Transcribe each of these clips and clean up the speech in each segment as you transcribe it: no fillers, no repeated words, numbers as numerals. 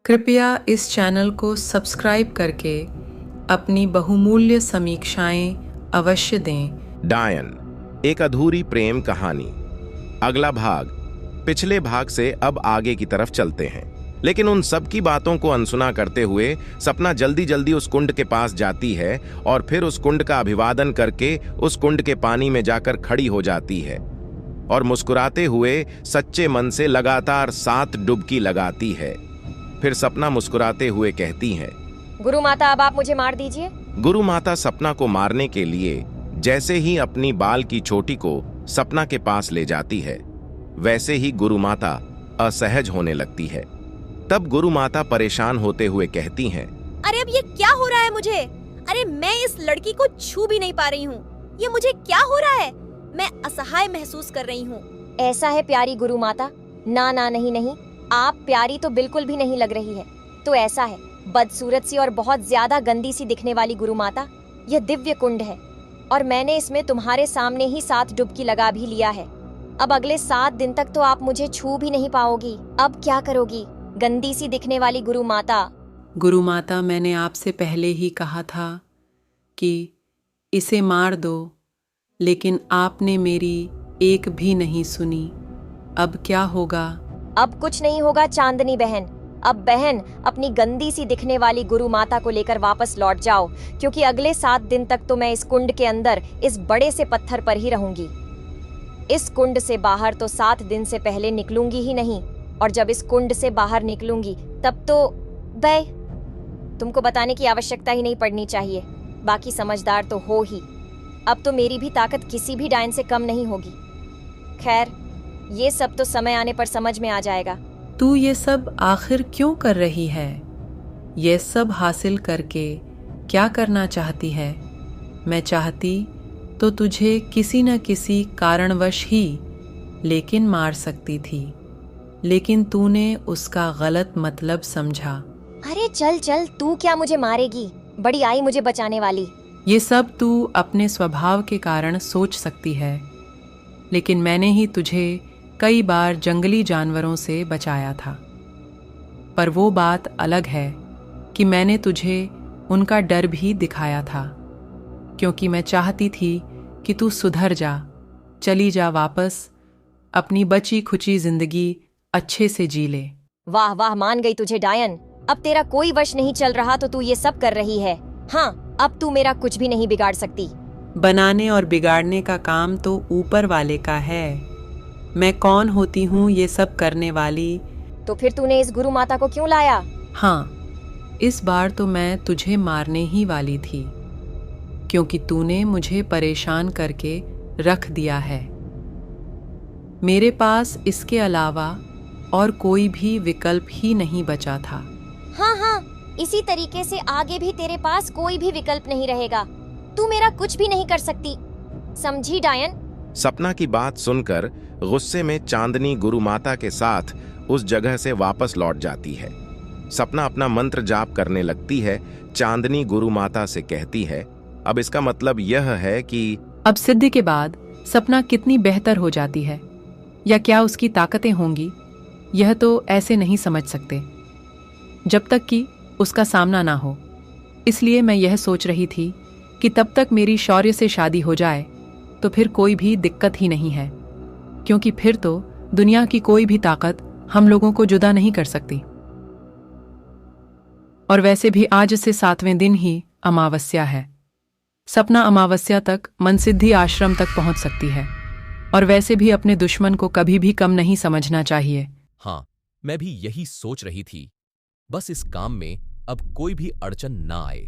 कृपया इस चैनल को सब्सक्राइब करके अपनी बहुमूल्य समीक्षाएं अवश्य दें। डायन, एक अधूरी प्रेम कहानी। अगला भाग। पिछले भाग से अब आगे की तरफ चलते हैं, लेकिन उन सब की बातों को अनसुना करते हुए सपना जल्दी जल्दी उस कुंड के पास जाती है और फिर उस कुंड का अभिवादन करके उस कुंड के पानी में जाकर खड़ी हो जाती है और मुस्कुराते हुए सच्चे मन से लगातार 7 डुबकी लगाती है। फिर सपना मुस्कुराते हुए कहती है, गुरु माता, अब आप मुझे मार दीजिए। गुरु माता सपना को मारने के लिए जैसे ही अपनी बाल की चोटी को सपना के पास ले जाती है, वैसे ही गुरु माता असहज होने लगती है। तब गुरु माता परेशान होते हुए कहती हैं, अरे अब ये क्या हो रहा है मुझे? अरे मैं इस लड़की को छू भी नहीं पा रही हूँ। ये मुझे क्या हो रहा है? मैं असहाय महसूस कर रही हूँ। ऐसा है प्यारी गुरु माता? ना ना, नहीं नहीं, आप प्यारी तो बिल्कुल भी नहीं लग रही है। तो ऐसा है, बदसूरत सी और बहुत ज्यादा गंदी सी दिखने वाली गुरु माता, यह दिव्य कुंड है और मैंने इसमें तुम्हारे सामने ही 7 डुबकी लगा भी लिया है। अब अगले 7 दिन तक तो आप मुझे छू भी नहीं पाओगी। अब क्या करोगी, गंदी सी दिखने वाली गुरु माता? गुरु माता, मैंने आपसे पहले ही कहा था कि इसे मार दो, लेकिन आपने मेरी एक भी नहीं सुनी। अब क्या होगा? अब कुछ नहीं होगा चांदनी बहन। अब बहन अपनी गंदी सी दिखने वाली गुरु माता को लेकर वापस लौट जाओ, क्योंकि अगले 7 दिन तक तो मैं इस कुंड के अंदर इस बड़े से पत्थर पर ही रहूंगी। इस कुंड से बाहर तो 7 दिन से पहले निकलूंगी ही नहीं, और जब इस कुंड से बाहर निकलूंगी तब तो बे तुमको बताने की आवश्यकता ही नहीं पड़नी चाहिए। बाकी समझदार तो हो ही। अब तो मेरी भी ताकत किसी भी डायन से कम नहीं होगी। खैर, ये सब तो समय आने पर समझ में आ जाएगा। तू ये सब आखिर क्यों कर रही है? ये सब हासिल करके क्या करना चाहती है? मैं चाहती तो तुझे किसी न किसी कारणवश ही लेकिन मार सकती थी, लेकिन तूने उसका गलत मतलब समझा। अरे चल चल, तू क्या मुझे मारेगी? बड़ी आई मुझे बचाने वाली। ये सब तू अपने स्वभाव के कारण सोच सकती है, लेकिन मैंने ही तुझे कई बार जंगली जानवरों से बचाया था। पर वो बात अलग है कि मैंने तुझे उनका डर भी दिखाया था, क्योंकि मैं चाहती थी कि तू सुधर जा, चली जा वापस, अपनी बची खुची जिंदगी अच्छे से जी ले। वाह वाह, मान गई तुझे डायन। अब तेरा कोई वश नहीं चल रहा तो तू ये सब कर रही है। हाँ, अब तू मेरा कुछ भी नहीं बिगाड़ सकती। बनाने और बिगाड़ने का काम तो ऊपर वाले का है। मैं कौन होती हूँ ये सब करने वाली? तो फिर तूने इस गुरु माता को क्यों लाया? हाँ, इस बार तो मैं तुझे मारने ही वाली थी, क्योंकि तूने मुझे परेशान करके रख दिया है। मेरे पास इसके अलावा और कोई भी विकल्प ही नहीं बचा था। हाँ हाँ, इसी तरीके से आगे भी तेरे पास कोई भी विकल्प नहीं रहेगा। तू मेरा कुछ भी नहीं कर सकती, समझी डायन? सपना की बात सुनकर गुस्से में चांदनी गुरु माता के साथ उस जगह से वापस लौट जाती है। सपना अपना मंत्र जाप करने लगती है। चांदनी गुरु माता से कहती है, अब इसका मतलब यह है कि अब सिद्धि के बाद सपना कितनी बेहतर हो जाती है, या क्या उसकी ताकतें होंगी, यह तो ऐसे नहीं समझ सकते जब तक कि उसका सामना ना हो। इसलिए मैं यह सोच रही थी कि तब तक मेरी शौर्य से शादी हो जाए तो फिर कोई भी दिक्कत ही नहीं है, क्योंकि फिर तो दुनिया की कोई भी ताकत हम लोगों को जुदा नहीं कर सकती। और वैसे भी आज से 7वें दिन ही अमावस्या है। सपना अमावस्या तक मनसिद्धि आश्रम तक पहुंच सकती है, और वैसे भी अपने दुश्मन को कभी भी कम नहीं समझना चाहिए। हाँ, मैं भी यही सोच रही थी। बस इस काम में अब कोई भी अड़चन ना आए।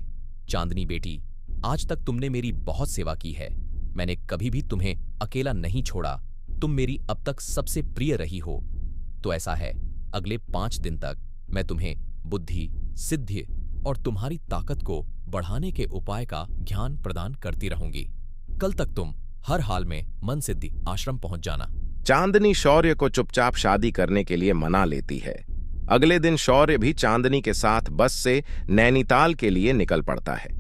चांदनी बेटी, आज तक तुमने मेरी बहुत सेवा की है। मैंने कभी भी तुम्हें अकेला नहीं छोड़ा। तुम मेरी अब तक सबसे प्रिय रही हो। तो ऐसा है, अगले 5 दिन तक मैं तुम्हें बुद्धि, सिद्धि और तुम्हारी ताकत को बढ़ाने के उपाय का ज्ञान प्रदान करती रहूंगी। कल तक तुम हर हाल में मन सिद्धि आश्रम पहुंच जाना। चांदनी शौर्य को चुपचाप शादी करने के लिए मना लेती है। अगले दिन शौर्य भी चांदनी के साथ बस से नैनीताल के लिए निकल पड़ता है।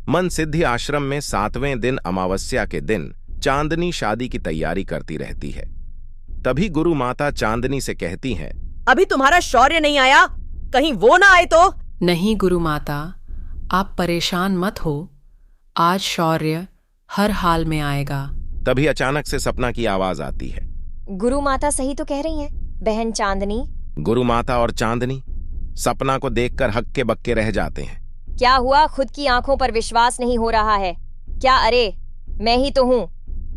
मन सिद्धि आश्रम में 7वें दिन अमावस्या के दिन चांदनी शादी की तैयारी करती रहती है। तभी गुरु माता चांदनी से कहती हैं, अभी तुम्हारा शौर्य नहीं आया कहीं वो ना आए तो। नहीं गुरु माता, आप परेशान मत हो, आज शौर्य हर हाल में आएगा। तभी अचानक से सपना की आवाज आती है। गुरु माता सही तो कह रही हैं, बहन चांदनी। गुरु माता और चांदनी सपना को देखकर हक्के बक्के रह जाते हैं। क्या हुआ, खुद की आंखों पर विश्वास नहीं हो रहा है क्या? अरे मैं ही तो हूँ,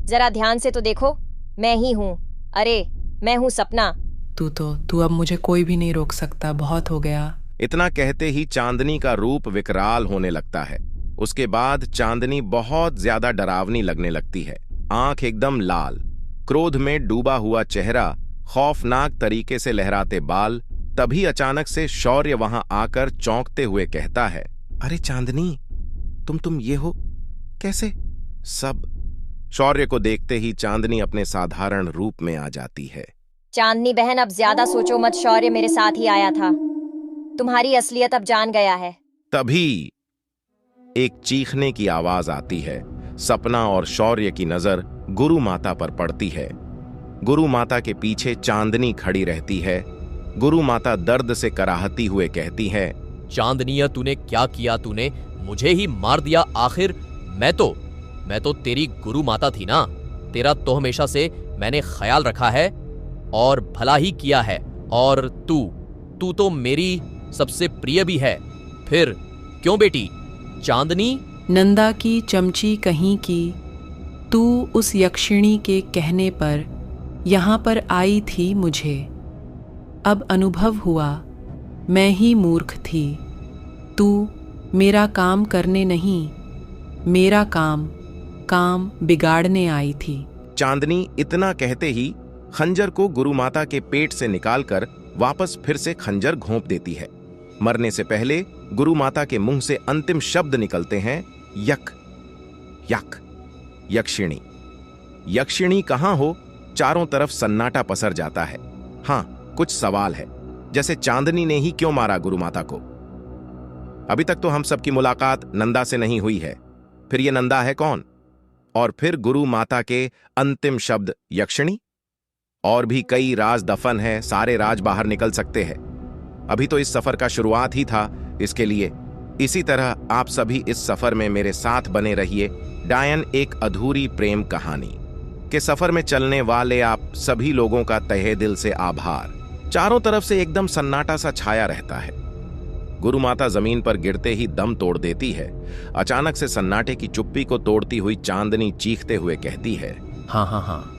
जरा ध्यान से तो देखो, मैं ही हूँ। अरे मैं हूँ सपना। तू अब मुझे कोई भी नहीं रोक सकता, बहुत हो गया। इतना कहते ही चांदनी का रूप विकराल होने लगता है। उसके बाद चांदनी बहुत ज्यादा डरावनी लगने लगती है। आंख एकदम लाल, क्रोध में डूबा हुआ चेहरा, खौफनाक तरीके से लहराते बाल। तभी अचानक से शौर्य वहां आकर चौंकते हुए कहता है, अरे चांदनी, तुम ये हो कैसे? सब शौर्य को देखते ही चांदनी अपने साधारण रूप में आ जाती है। चांदनी बहन अब ज्यादा सोचो मत, शौर्य मेरे साथ ही आया था, तुम्हारी असलियत अब जान गया है। तभी एक चीखने की आवाज आती है। सपना और शौर्य की नजर गुरु माता पर पड़ती है। गुरु माता के पीछे चांदनी खड़ी रहती है। गुरु माता दर्द से कराहती हुए कहती है, चांदनिया, तूने क्या किया? तूने मुझे ही मार दिया। आखिर मैं तो तेरी गुरु माता थी ना। तेरा तो हमेशा से मैंने ख्याल रखा है और भला ही किया है। और तू तो मेरी सबसे प्रिय भी है। फिर क्यों बेटी? चांदनी, नंदा की चमची कहीं की, तू उस यक्षिणी के कहने पर यहाँ पर आई थी। मुझे अब अनुभव हुआ, मैं ही मूर्ख थी। तू मेरा काम करने नहीं, मेरा काम बिगाड़ने आई थी। चांदनी इतना कहते ही खंजर को गुरु माता के पेट से निकालकर वापस फिर से खंजर घोंप देती है। मरने से पहले गुरु माता के मुंह से अंतिम शब्द निकलते हैं, यक यक यक्षिणी। यक्षिणी कहां हो? चारों तरफ सन्नाटा पसर जाता है। हां, कुछ सवाल है, जैसे चांदनी ने ही क्यों मारा गुरु माता को? अभी तक तो हम सबकी मुलाकात नंदा से नहीं हुई है। फिर ये नंदा है कौन? और फिर गुरु माता के अंतिम शब्द यक्षिणी? और भी कई राज दफन है, सारे राज बाहर निकल सकते हैं। अभी तो इस सफर का शुरुआत ही था। इसके लिए इसी तरह आप सभी इस सफर में मेरे साथ बने रहिए। डायन एक अधूरी प्रेम कहानी के सफर में चलने वाले आप सभी लोगों का तहे दिल से आभार। चारों तरफ से एकदम सन्नाटा सा छाया रहता है। गुरु माता जमीन पर गिरते ही दम तोड़ देती है। अचानक से सन्नाटे की चुप्पी को तोड़ती हुई चांदनी चीखते हुए कहती है, हाँ,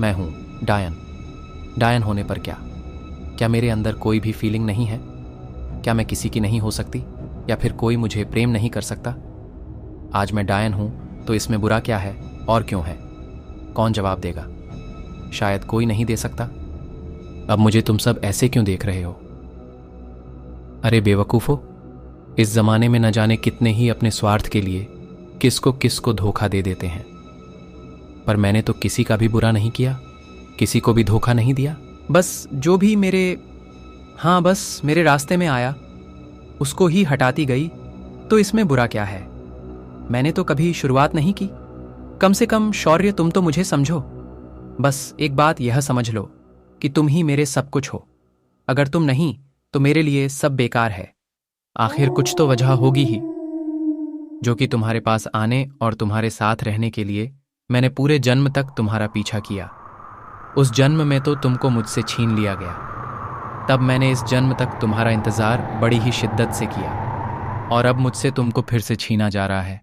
मैं हूं डायन होने पर क्या मेरे अंदर कोई भी फीलिंग नहीं है? क्या मैं किसी की नहीं हो सकती? या फिर कोई मुझे प्रेम नहीं कर सकता? आज मैं डायन हूं तो इसमें बुरा क्या है और क्यों है? कौन जवाब देगा? शायद कोई नहीं दे सकता। अब मुझे तुम सब ऐसे क्यों देख रहे हो? अरे बेवकूफो, इस जमाने में न जाने कितने ही अपने स्वार्थ के लिए किसको धोखा दे देते हैं। पर मैंने तो किसी का भी बुरा नहीं किया, किसी को भी धोखा नहीं दिया। बस जो भी मेरे रास्ते में आया उसको ही हटाती गई, तो इसमें बुरा क्या है? मैंने तो कभी शुरुआत नहीं की। कम से कम शौर्य, तुम तो मुझे समझो। बस एक बात यह समझ लो कि तुम ही मेरे सब कुछ हो। अगर तुम नहीं तो मेरे लिए सब बेकार है। आखिर कुछ तो वजह होगी ही, जो कि तुम्हारे पास आने और तुम्हारे साथ रहने के लिए मैंने पूरे जन्म तक तुम्हारा पीछा किया। उस जन्म में तो तुमको मुझसे छीन लिया गया। तब मैंने इस जन्म तक तुम्हारा इंतजार बड़ी ही शिद्दत से किया, और अब मुझसे तुमको फिर से छीना जा रहा है।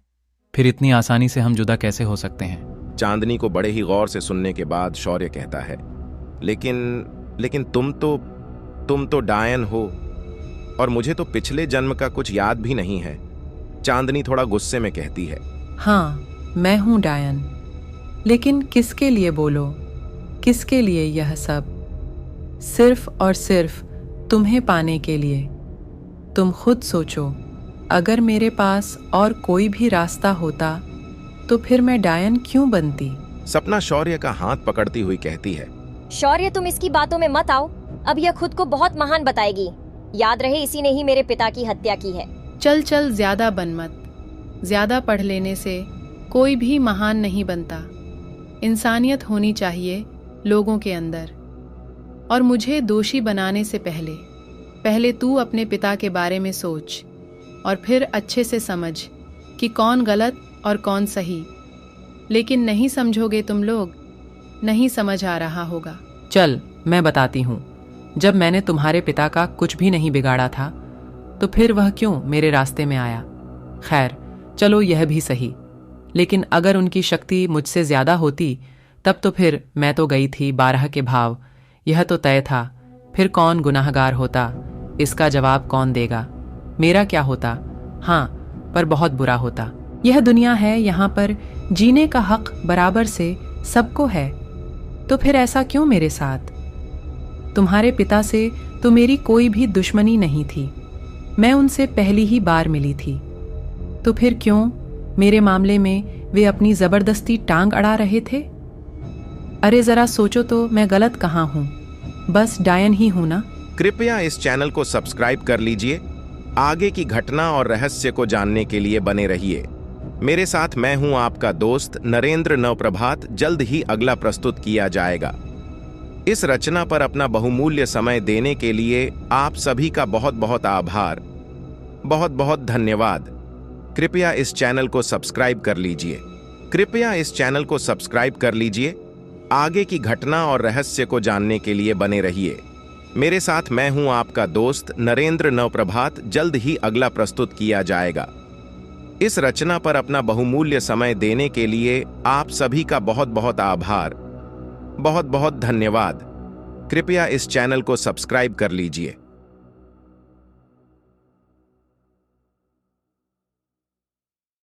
फिर इतनी आसानी से हम जुदा कैसे हो सकते हैं? चांदनी को बड़े ही गौर से सुनने के बाद शौर्य कहता है, लेकिन तुम तो डायन हो, और मुझे तो पिछले जन्म का कुछ याद भी नहीं है। चांदनी थोड़ा गुस्से में कहती है, हाँ, मैं हूं डायन, लेकिन किसके लिए बोलो? किसके लिए यह सब? सिर्फ और सिर्फ तुम्हें पाने के लिए। तुम खुद सोचो, अगर मेरे पास और कोई भी रास्ता होता तो फिर मैं डायन क्यों बनती? सपना शौर्य का हाथ पकड़ती हुई कहती है, शौर्य, तुम इसकी बातों में मत आओ। अब यह खुद को बहुत महान बताएगी। याद रहे, इसी ने ही मेरे पिता की हत्या की है। चल ज्यादा बन मत। ज्यादा पढ़ लेने से कोई भी महान नहीं बनता। इंसानियत होनी चाहिए लोगों के अंदर। और मुझे दोषी बनाने से पहले पहले तू अपने पिता के बारे में सोच और फिर अच्छे से समझ कि कौन गलत और कौन सही। लेकिन नहीं समझोगे तुम लोग, नहीं समझ आ रहा होगा। चल मैं बताती हूँ। जब मैंने तुम्हारे पिता का कुछ भी नहीं बिगाड़ा था तो फिर वह क्यों मेरे रास्ते में आया? खैर चलो यह भी सही, लेकिन अगर उनकी शक्ति मुझसे ज्यादा होती तब तो फिर मैं तो गई थी 12 के भाव, यह तो तय था। फिर कौन गुनाहगार होता, इसका जवाब कौन देगा? मेरा क्या होता? हाँ, पर बहुत बुरा होता। यह दुनिया है, यहाँ पर जीने का हक बराबर से सबको है, तो फिर ऐसा क्यों मेरे साथ? तुम्हारे पिता से तो मेरी कोई भी दुश्मनी नहीं थी, मैं उनसे पहली ही बार मिली थी, तो फिर क्यों मेरे मामले में वे अपनी जबरदस्ती टांग अड़ा रहे थे? अरे जरा सोचो तो, मैं गलत कहाँ हूँ? बस डायन ही हूं ना। कृपया इस चैनल को सब्सक्राइब कर लीजिए। आगे की घटना और रहस्य को जानने के लिए बने रहिए। मेरे साथ मैं हूं आपका दोस्त नरेंद्र नवप्रभात। जल्द ही अगला प्रस्तुत किया जाएगा। इस रचना पर अपना बहुमूल्य समय देने के लिए आप सभी का बहुत बहुत आभार, बहुत बहुत धन्यवाद। कृपया इस चैनल को सब्सक्राइब कर लीजिए। कृपया इस चैनल को सब्सक्राइब कर लीजिए। आगे की घटना और रहस्य को जानने के लिए बने रहिए। मेरे साथ मैं हूं आपका दोस्त नरेंद्र नवप्रभात। जल्द ही अगला प्रस्तुत किया जाएगा। इस रचना पर अपना बहुमूल्य समय देने के लिए आप सभी का बहुत बहुत आभार, बहुत बहुत धन्यवाद। कृपया इस चैनल को सब्सक्राइब कर लीजिए।